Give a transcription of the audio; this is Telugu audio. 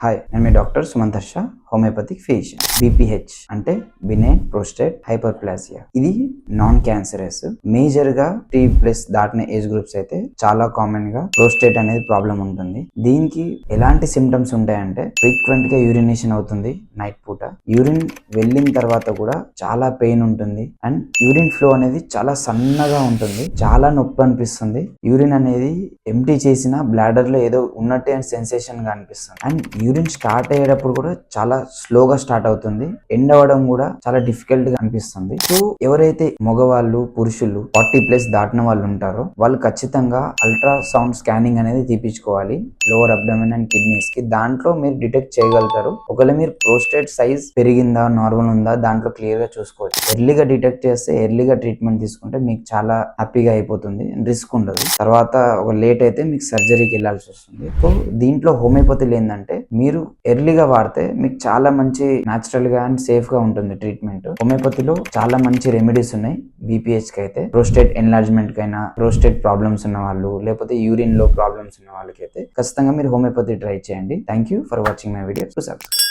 హాయ్, నేను మీ doctor Sumanth Harsha, homeopathic physician. BPH అంటే బినైన్ ప్రోస్టేట్ హైపర్ప్లాసియా. ఇది నాన్ క్యాన్సరస్. మేజర్ గా 3+ దాటిన ఏజ్ గ్రూప్స్ అయితే చాలా కామన్ గా ప్రోస్టేట్ అనేది ప్రాబ్లం ఉంటుంది. దీనికి ఎలాంటి సిమ్టమ్స్ ఉంటాయంటే ఫ్రీక్వెంట్ గా యూరినేషన్ అవుతుంది నైట్ పూట. యూరిన్ వెళ్ళిన తర్వాత కూడా చాలా పెయిన్ ఉంటుంది అండ్ యూరిన్ ఫ్లో అనేది చాలా సన్నగా ఉంటుంది. చాలా నొప్పి అనిపిస్తుంది. యూరిన్ అనేది ఎంటీ చేసిన బ్లాడర్ లో ఏదో ఉన్నట్టే సెన్సేషన్ గా అనిపిస్తుంది. అండ్ యూరిన్ స్టార్ట్ అయ్యేటప్పుడు కూడా చాలా స్లోగా స్టార్ట్ అవుతుంది. ఎండ్ అవ్వడం కూడా చాలా డిఫికల్ట్ గా అనిపిస్తుంది. సో ఎవరైతే మగవాళ్ళు, పురుషులు 40+ దాటిన వాళ్ళు ఉంటారో వాళ్ళు ఖచ్చితంగా అల్ట్రాసౌండ్ స్కానింగ్ అనేది తీపించుకోవాలి లోవర్ అబ్డోమెన్ అండ్ కిడ్నీస్ కి. దాంట్లో మీరు డిటెక్ట్ చేయగలుగుతారు. ఒకవేళ మీరు ప్రోస్టేట్ సైజ్ పెరిగిందా, నార్మల్ ఉందా, దాంట్లో క్లియర్ గా చూసుకోవచ్చు. ఎర్లీగా డిటెక్ట్ చేస్తే, ఎర్లీగా ట్రీట్మెంట్ తీసుకుంటే మీకు చాలా హ్యాపీగా అయిపోతుంది, రిస్క్ ఉండదు. తర్వాత ఒక లేట్ అయితే మీకు సర్జరీకి వెళ్ళాల్సి వస్తుంది. సో దీంట్లో హోమియోపతిలో ఏంటంటే మీరు ఎర్లీగా వాడితే మీకు చాలా మంచి న్యాచురల్ గా అండ్ సేఫ్ గా ఉంటుంది ట్రీట్మెంట్. హోమియోపతిలో చాలా మంచి రెమెడీస్ ఉన్నాయి. బీపీహెచ్ కి అయితే, ప్రోస్టేట్ ఎన్లార్జ్మెంట్ కైనా, ప్రోస్టేట్ ప్రాబ్లమ్స్ ఉన్న వాళ్ళు, లేకపోతే యూరిన్ లో ప్రాబ్లమ్స్ ఉన్న వాళ్ళకైతే ఖచ్చితంగా మీరు హోమియోపతి ట్రై చేయండి. Thank you for watching my video. Subscribe.